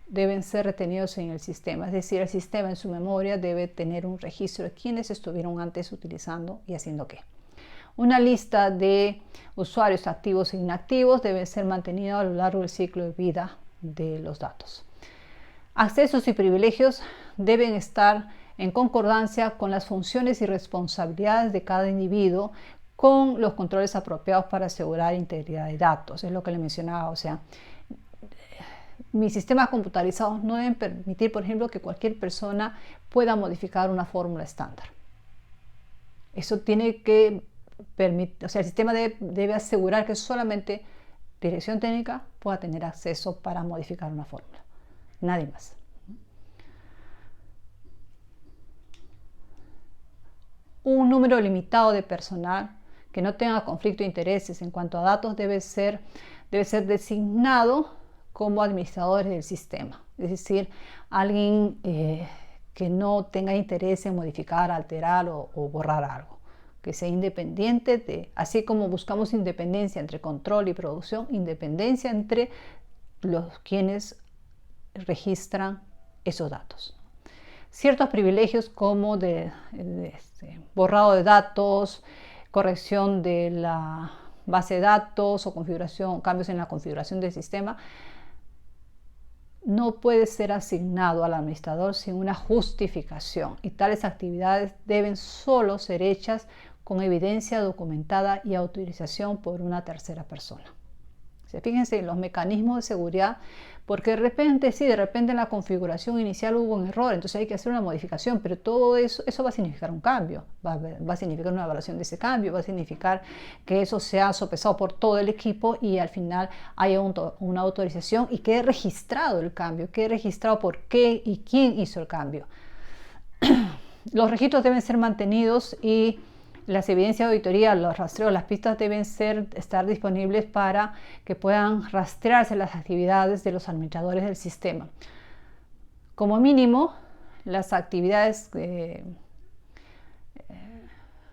deben ser retenidos en el sistema, es decir, el sistema en su memoria debe tener un registro de quiénes estuvieron antes utilizando y haciendo qué. Una lista de usuarios activos e inactivos debe ser mantenida a lo largo del ciclo de vida de los datos. Accesos y privilegios deben estar en concordancia con las funciones y responsabilidades de cada individuo, con los controles apropiados para asegurar integridad de datos. Es lo que le mencionaba, o sea, mis sistemas computarizados no deben permitir, por ejemplo, que cualquier persona pueda modificar una fórmula estándar. Eso tiene que permitir, o sea, el sistema debe asegurar que solamente dirección técnica pueda tener acceso para modificar una fórmula, nadie más. Un número limitado de personal que no tenga conflicto de intereses en cuanto a datos debe ser designado como administradores del sistema, es decir, alguien que no tenga interés en modificar, alterar o borrar algo, que sea independiente así como buscamos independencia entre control y producción, independencia entre los quienes registran esos datos. Ciertos privilegios como borrado de datos, corrección de la base de datos o cambios en la configuración del sistema, no puede ser asignado al administrador sin una justificación, y tales actividades deben solo ser hechas con evidencia documentada y autorización por una tercera persona. O sea, fíjense en los mecanismos de seguridad, porque de repente en la configuración inicial hubo un error, entonces hay que hacer una modificación, pero todo eso va a significar un cambio, va a significar una evaluación de ese cambio, va a significar que eso sea sopesado por todo el equipo y al final haya una autorización y quede registrado el cambio, quede registrado por qué y quién hizo el cambio. Los registros deben ser mantenidos y las evidencias de auditoría, los rastreos, las pistas deben estar disponibles para que puedan rastrearse las actividades de los administradores del sistema. Como mínimo, las actividades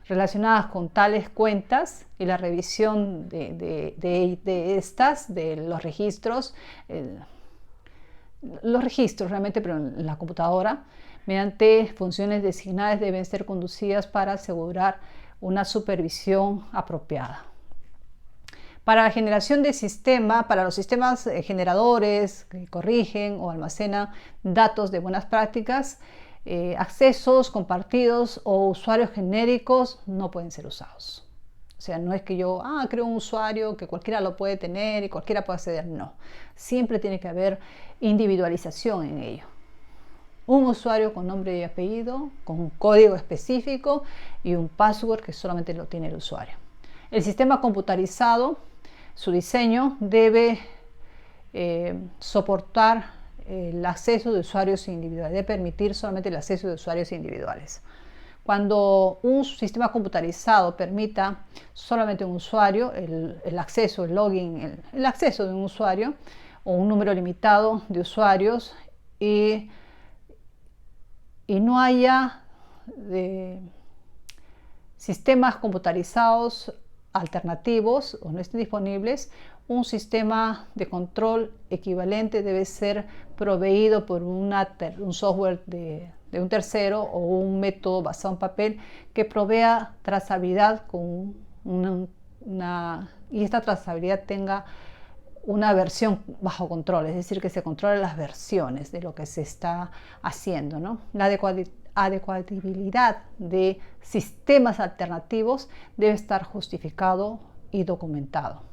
relacionadas con tales cuentas y la revisión de los registros realmente, pero en la computadora, mediante funciones designadas deben ser conducidas para asegurar una supervisión apropiada. Para la generación de sistema, para los sistemas generadores que corrigen o almacenan datos de buenas prácticas, accesos compartidos o usuarios genéricos no pueden ser usados. O sea, no es que yo creo un usuario que cualquiera lo puede tener y cualquiera puede acceder, no. Siempre tiene que haber individualización en ello. Un usuario con nombre y apellido, con un código específico y un password que solamente lo tiene el usuario. El sistema computarizado, su diseño debe soportar el acceso de usuarios individuales, debe permitir solamente el acceso de usuarios individuales. Cuando un sistema computarizado permita solamente un usuario el acceso, el login, el acceso de un usuario o un número limitado de usuarios y no haya sistemas computarizados alternativos o no estén disponibles, un sistema de control equivalente debe ser proveído por un software de un tercero o un método basado en papel que provea trazabilidad y esta trazabilidad tenga una versión bajo control, es decir, que se controlen las versiones de lo que se está haciendo, ¿no? La adecuabilidad de sistemas alternativos debe estar justificado y documentado.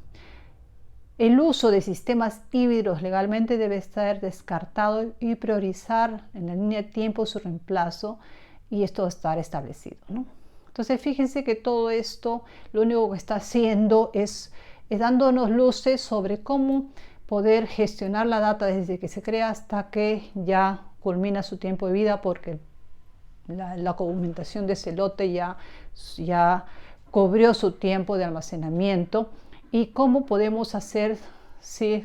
El uso de sistemas híbridos legalmente debe estar descartado y priorizar en la línea de tiempo su reemplazo, y esto debe estar establecido, ¿no? Entonces fíjense que todo esto lo único que está haciendo es dándonos luces sobre cómo poder gestionar la data desde que se crea hasta que ya culmina su tiempo de vida, porque la documentación de ese lote ya cubrió su tiempo de almacenamiento, y cómo podemos hacer si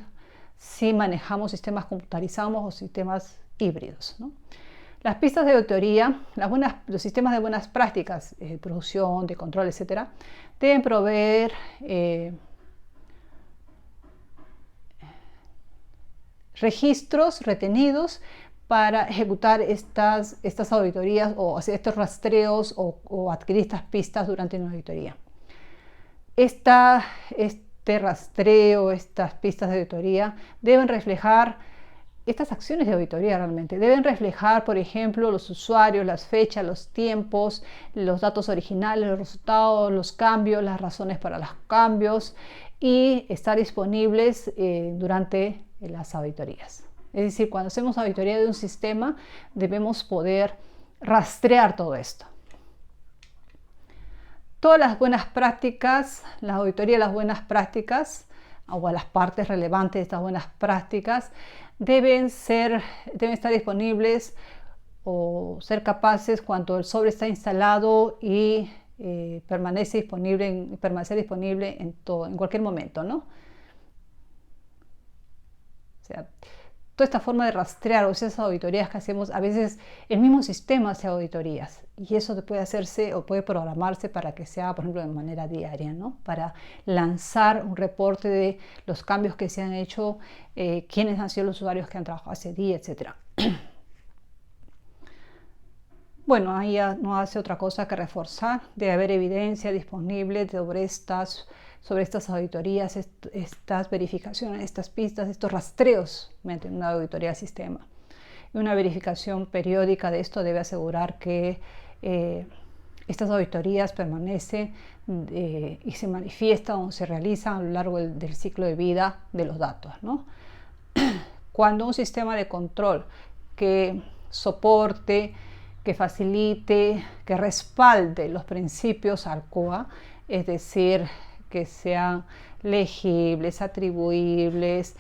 manejamos sistemas computarizados o sistemas híbridos, ¿no? Las pistas de auditoría, los sistemas de buenas prácticas de producción, de control, etcétera, deben proveer registros retenidos para ejecutar estas auditorías o hacer estos rastreos o adquirir estas pistas durante una auditoría. Este rastreo, estas pistas de auditoría deben reflejar estas acciones de auditoría realmente. Deben reflejar, por ejemplo, los usuarios, las fechas, los tiempos, los datos originales, los resultados, los cambios, las razones para los cambios, y estar disponibles durante las auditorías. Es decir, cuando hacemos auditoría de un sistema, debemos poder rastrear todo esto. Todas las buenas prácticas, la auditoría de las buenas prácticas o a las partes relevantes de estas buenas prácticas deben estar disponibles o ser capaces cuando el sobre está instalado y permanecer disponible en cualquier momento, ¿no? O sea, toda esta forma de rastrear o esas auditorías que hacemos, a veces el mismo sistema hace auditorías, y eso puede hacerse o puede programarse para que se haga, por ejemplo, de manera diaria, ¿no? Para lanzar un reporte de los cambios que se han hecho, quiénes han sido los usuarios que han trabajado ese día, etc. Bueno, ahí ya no hace otra cosa que reforzar. Debe haber evidencia disponible sobre estas auditorías, estas verificaciones, estas pistas, estos rastreos mediante una auditoría del sistema. Y una verificación periódica de esto debe asegurar que estas auditorías permanecen y se manifiestan o se realizan a lo largo del ciclo de vida de los datos, ¿no? Cuando un sistema de control que soporte, que facilite, que respalde los principios ARCOA, es decir, que sean legibles, atribuibles,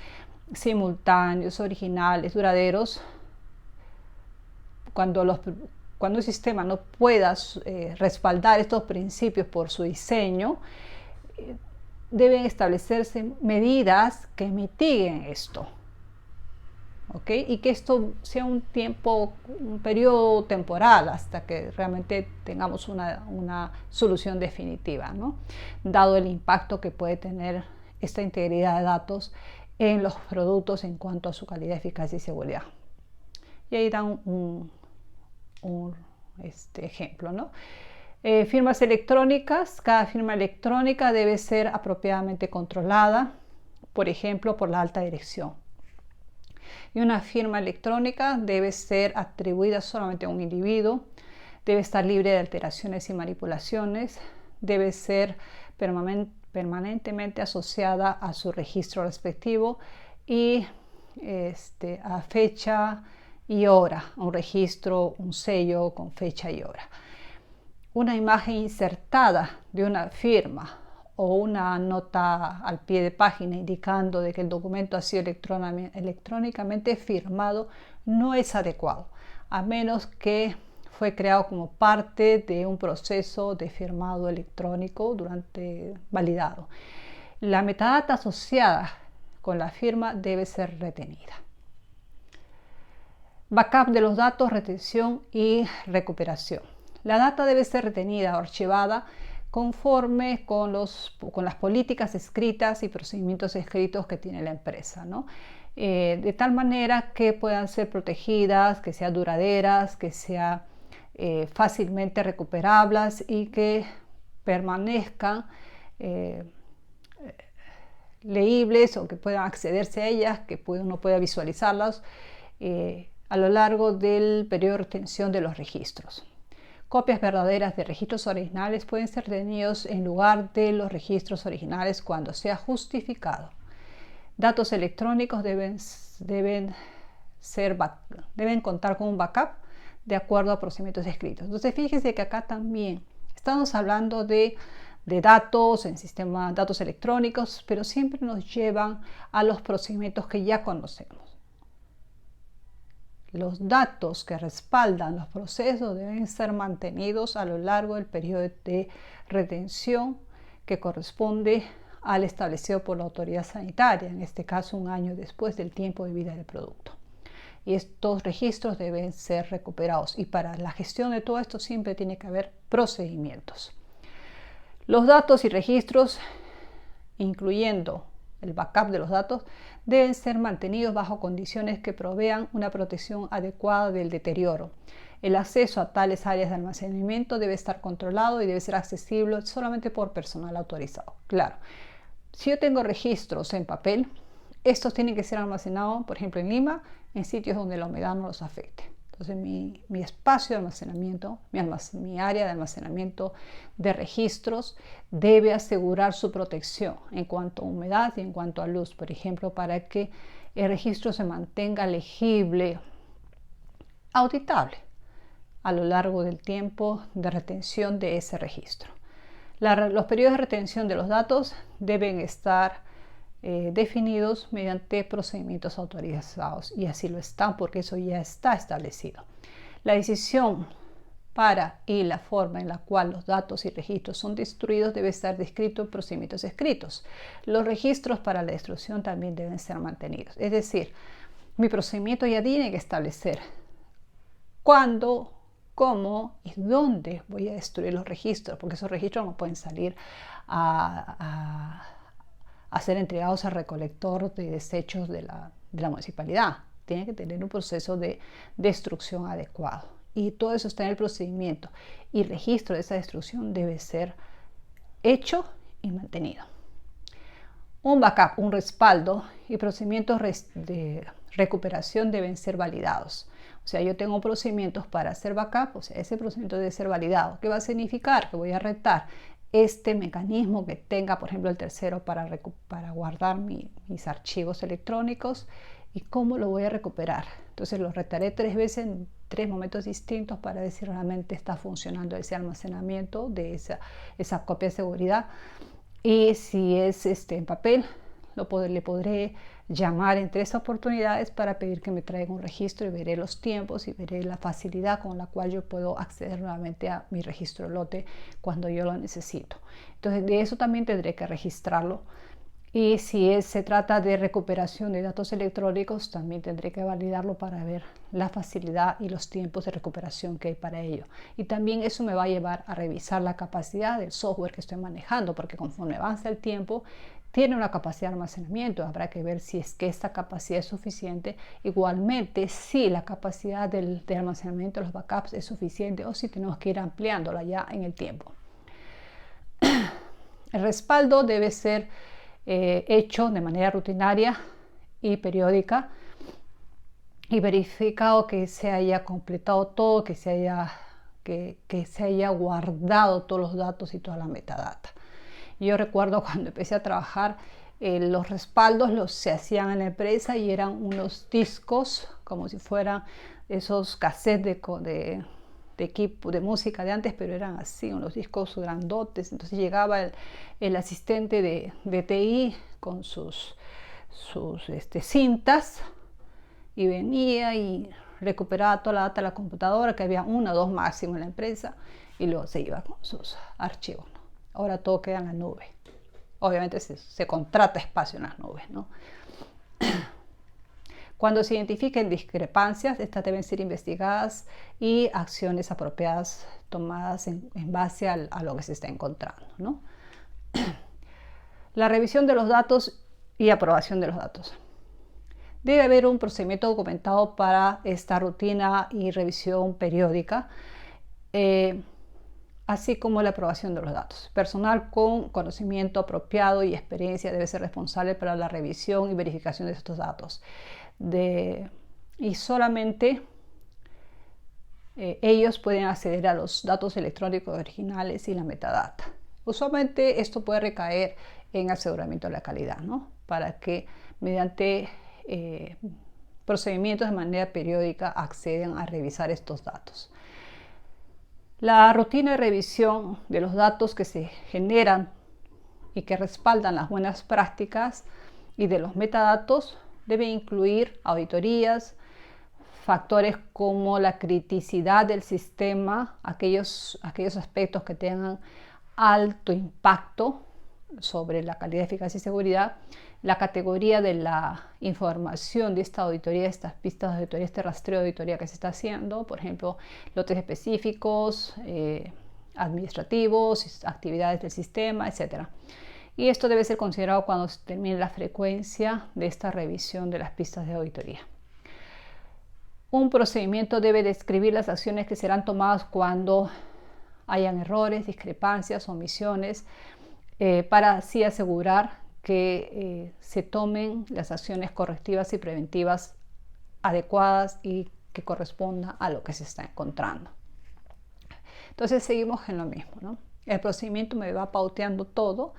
simultáneos, originales, duraderos, cuando el sistema no pueda respaldar estos principios por su diseño, deben establecerse medidas que mitiguen esto, ¿ok? Y que esto sea un periodo temporal hasta que realmente tengamos una solución definitiva, ¿no? Dado el impacto que puede tener esta integridad de datos en los productos en cuanto a su calidad, eficacia y seguridad. Y ahí dan un ejemplo, ¿no? Firmas electrónicas. Cada firma electrónica debe ser apropiadamente controlada, por ejemplo, por la alta dirección. Y una firma electrónica debe ser atribuida solamente a un individuo, debe estar libre de alteraciones y manipulaciones, debe ser permanentemente asociada a su registro respectivo y a fecha y hora, un registro, un sello con fecha y hora. Una imagen insertada de una firma o una nota al pie de página indicando de que el documento ha sido electrónicamente firmado no es adecuado, a menos que fue creado como parte de un proceso de firmado electrónico validado. La metadata asociada con la firma debe ser retenida. Backup de los datos, retención y recuperación. La data debe ser retenida o archivada conforme con las políticas escritas y procedimientos escritos que tiene la empresa, ¿no? De tal manera que puedan ser protegidas, que sean duraderas, que sean fácilmente recuperables y que permanezcan leíbles o que puedan accederse a ellas, que uno pueda visualizarlas a lo largo del periodo de retención de los registros. Copias verdaderas de registros originales pueden ser retenidos en lugar de los registros originales cuando sea justificado. Datos electrónicos deben contar con un backup de acuerdo a procedimientos escritos. Entonces fíjense que acá también estamos hablando de datos en sistemas, datos electrónicos, pero siempre nos llevan a los procedimientos que ya conocemos. Los datos que respaldan los procesos deben ser mantenidos a lo largo del periodo de retención que corresponde al establecido por la autoridad sanitaria, en este caso 1 año después del tiempo de vida del producto. Y estos registros deben ser recuperados, y para la gestión de todo esto siempre tiene que haber procedimientos. Los datos y registros, incluyendo el backup de los datos, deben ser mantenidos bajo condiciones que provean una protección adecuada del deterioro. El acceso a tales áreas de almacenamiento debe estar controlado y debe ser accesible solamente por personal autorizado. Claro, si yo tengo registros en papel, estos tienen que ser almacenados, por ejemplo, en Lima, en sitios donde la humedad no los afecte. Entonces mi espacio de almacenamiento, mi área de almacenamiento de registros debe asegurar su protección en cuanto a humedad y en cuanto a luz, por ejemplo, para que el registro se mantenga legible, auditable a lo largo del tiempo de retención de ese registro. Los periodos de retención de los datos deben estar definidos mediante procedimientos autorizados, y así lo están porque eso ya está establecido. La decisión para y la forma en la cual los datos y registros son destruidos debe estar descrito en procedimientos escritos. Los registros para la destrucción también deben ser mantenidos, es decir, mi procedimiento ya tiene que establecer cuándo, cómo y dónde voy a destruir los registros, porque esos registros no pueden salir a ser entregados al recolector de desechos de la municipalidad. Tiene que tener un proceso de destrucción adecuado, y todo eso está en el procedimiento, y el registro de esa destrucción debe ser hecho y mantenido. Un backup, un respaldo y procedimientos de recuperación deben ser validados. O sea, yo tengo procedimientos para hacer backup, o sea, ese procedimiento debe ser validado. ¿Qué va a significar? Que voy a retar este mecanismo que tenga, por ejemplo, el tercero para guardar mis archivos electrónicos, y cómo lo voy a recuperar. Entonces lo retaré 3 veces en 3 momentos distintos para ver si realmente está funcionando ese almacenamiento de esa copia de seguridad. Y si es en papel, le podré llamar en 3 oportunidades para pedir que me traiga un registro, y veré los tiempos y veré la facilidad con la cual yo puedo acceder nuevamente a mi registro lote cuando yo lo necesito. Entonces de eso también tendré que registrarlo. Y si se trata de recuperación de datos electrónicos, también tendré que validarlo para ver la facilidad y los tiempos de recuperación que hay para ello. Y también eso me va a llevar a revisar la capacidad del software que estoy manejando, porque conforme avanza el tiempo, tiene una capacidad de almacenamiento. Habrá que ver si es que esta capacidad es suficiente. Igualmente, si la capacidad de almacenamiento de los backups es suficiente, o si tenemos que ir ampliándola ya en el tiempo. El respaldo debe ser hecho de manera rutinaria y periódica, y verificado que se haya completado todo, que se haya guardado todos los datos y toda la metadata. Yo recuerdo cuando empecé a trabajar, los respaldos se hacían en la empresa, y eran unos discos como si fueran esos cassettes de equipo de música de antes, pero eran así, unos discos grandotes. Entonces llegaba el asistente de TI con sus cintas, y venía y recuperaba toda la data de la computadora, que había 1 o 2 máximo en la empresa, y luego se iba con sus archivos, ¿no? Ahora todo queda en la nube. Obviamente se contrata espacio en las nubes, ¿no? Cuando se identifiquen discrepancias, estas deben ser investigadas y acciones apropiadas tomadas en base a lo que se está encontrando, ¿no? La revisión de los datos y aprobación de los datos. Debe haber un procedimiento documentado para esta rutina y revisión periódica, así como la aprobación de los datos. Personal con conocimiento apropiado y experiencia debe ser responsable para la revisión y verificación de estos datos. Y solamente ellos pueden acceder a los datos electrónicos originales y la metadata. Usualmente esto puede recaer en aseguramiento de la calidad, ¿no? Para que mediante procedimientos de manera periódica accedan a revisar estos datos. La rutina de revisión de los datos que se generan y que respaldan las buenas prácticas y de los metadatos debe incluir auditorías, factores como la criticidad del sistema, aquellos aspectos que tengan alto impacto sobre la calidad, eficacia y seguridad, la categoría de la información de esta auditoría, estas pistas de auditoría, este rastreo de auditoría que se está haciendo, por ejemplo, lotes específicos, administrativos, actividades del sistema, etc. Y esto debe ser considerado cuando se determine la frecuencia de esta revisión de las pistas de auditoría. Un procedimiento debe describir las acciones que serán tomadas cuando hayan errores, discrepancias, omisiones, para así asegurar que se tomen las acciones correctivas y preventivas adecuadas y que correspondan a lo que se está encontrando. Entonces seguimos en lo mismo, ¿no? El procedimiento me va pauteando todo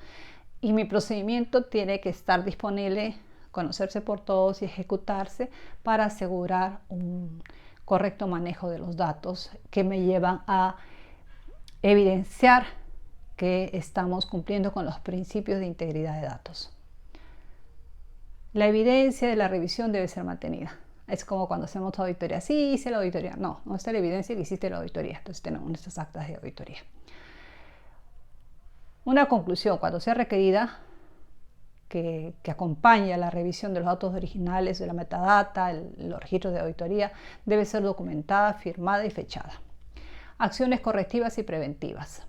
y mi procedimiento tiene que estar disponible, conocerse por todos y ejecutarse para asegurar un correcto manejo de los datos que me llevan a evidenciar que estamos cumpliendo con los principios de integridad de datos. La evidencia de la revisión debe ser mantenida. Es como cuando hacemos auditoría. Sí, hice la auditoría. No está la evidencia que hiciste la auditoría. Entonces tenemos nuestras actas de auditoría. Una conclusión, cuando sea requerida, que acompañe a la revisión de los datos originales, de la metadata, los registros de auditoría, debe ser documentada, firmada y fechada. Acciones correctivas y preventivas.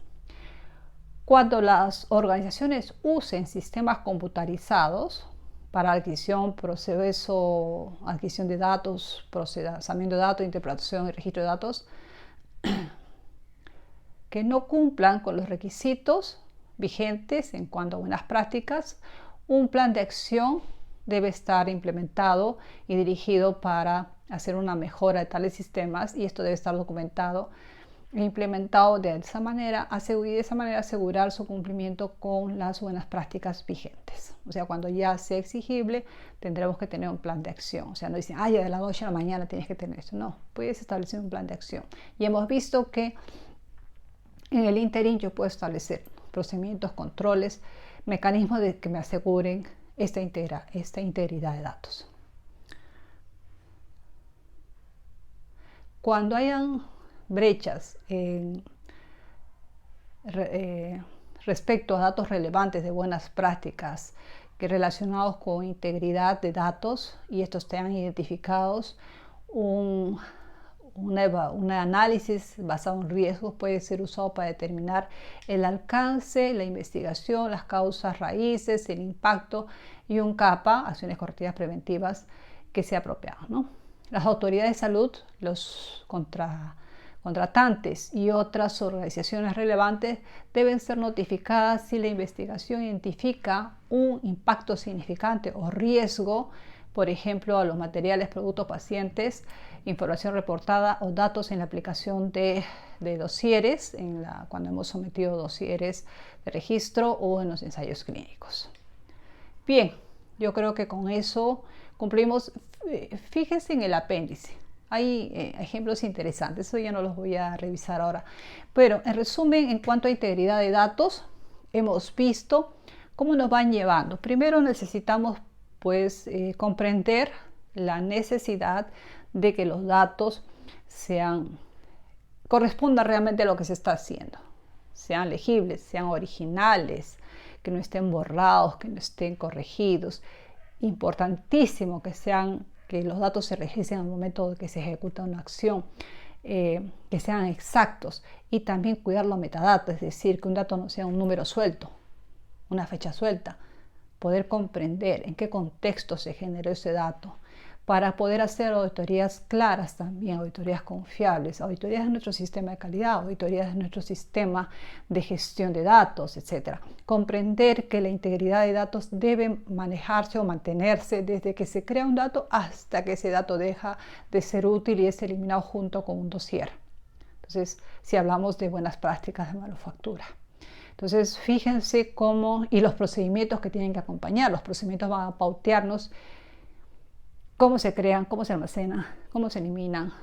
Cuando las organizaciones usen sistemas computarizados para adquisición de datos, procesamiento de datos, interpretación y registro de datos, que no cumplan con los requisitos vigentes en cuanto a buenas prácticas, un plan de acción debe estar implementado y dirigido para hacer una mejora de tales sistemas, y esto debe estar documentado e implementado de esa manera, asegurar su cumplimiento con las buenas prácticas vigentes. O sea, cuando ya sea exigible, tendremos que tener un plan de acción. O sea, no dicen, ya de la noche a la mañana tienes que tener esto. No, puedes establecer un plan de acción. Y hemos visto que en el interín yo puedo establecer procedimientos, controles, mecanismos que me aseguren esta integridad de datos. Cuando hayan brechas respecto a datos relevantes de buenas prácticas que relacionados con integridad de datos y estos estén identificados, un análisis basado en riesgos puede ser usado para determinar el alcance, la investigación, las causas raíces, el impacto y un CAPA, acciones correctivas preventivas, que sea apropiado, ¿no? Las autoridades de salud, los contratantes y otras organizaciones relevantes deben ser notificadas si la investigación identifica un impacto significante o riesgo, por ejemplo, a los materiales, productos, pacientes, información reportada o datos en la aplicación de dosieres, cuando hemos sometido dosieres de registro o en los ensayos clínicos. Bien, yo creo que con eso cumplimos. Fíjense en el apéndice. Hay ejemplos interesantes, eso ya no los voy a revisar ahora. Pero en resumen, en cuanto a integridad de datos, hemos visto cómo nos van llevando. Primero necesitamos comprender la necesidad de que los datos correspondan realmente a lo que se está haciendo, sean legibles, sean originales, que no estén borrados, que no estén corregidos. Importantísimo que los datos se registren al momento de que se ejecuta una acción, que sean exactos, y también cuidar los metadatos, es decir, que un dato no sea un número suelto, una fecha suelta, poder comprender en qué contexto se generó ese dato, para poder hacer auditorías claras también, auditorías confiables, auditorías de nuestro sistema de calidad, auditorías de nuestro sistema de gestión de datos, etc. Comprender que la integridad de datos debe manejarse o mantenerse desde que se crea un dato hasta que ese dato deja de ser útil y es eliminado junto con un dossier. Entonces, si hablamos de buenas prácticas de manufactura. Entonces, fíjense y los procedimientos que tienen que acompañar. Los procedimientos van a pautearnos cómo se crean, cómo se almacenan, cómo se eliminan,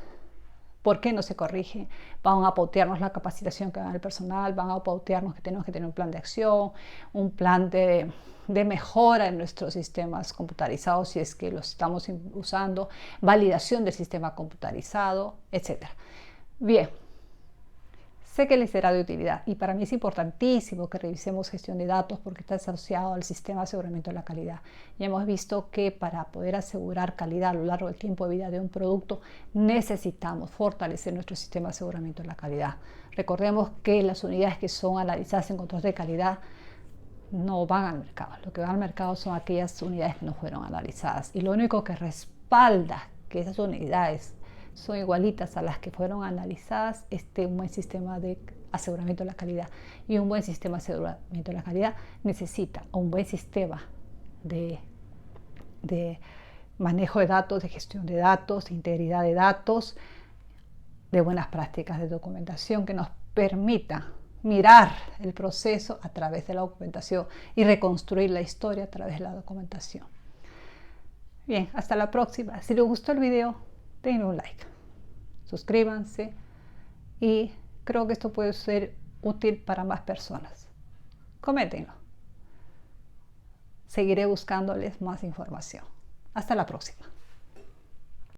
por qué no se corrige. Van a pautearnos la capacitación que da el personal, van a pautearnos que tenemos que tener un plan de acción, un plan de mejora en nuestros sistemas computarizados si es que los estamos usando, validación del sistema computarizado, etc. Bien. Sé que les será de utilidad y para mí es importantísimo que revisemos gestión de datos porque está asociado al sistema de aseguramiento de la calidad. Ya hemos visto que para poder asegurar calidad a lo largo del tiempo de vida de un producto necesitamos fortalecer nuestro sistema de aseguramiento de la calidad. Recordemos que las unidades que son analizadas en control de calidad no van al mercado. Lo que va al mercado son aquellas unidades que no fueron analizadas y lo único que respalda que esas unidades son igualitas a las que fueron analizadas, un buen sistema de aseguramiento de la calidad. Y un buen sistema de aseguramiento de la calidad necesita un buen sistema de manejo de datos, de gestión de datos, de integridad de datos, de buenas prácticas de documentación que nos permita mirar el proceso a través de la documentación y reconstruir la historia a través de la documentación. Bien, hasta la próxima. Si les gustó el video, denle un like, suscríbanse y creo que esto puede ser útil para más personas. Coméntenlo. Seguiré buscándoles más información. Hasta la próxima.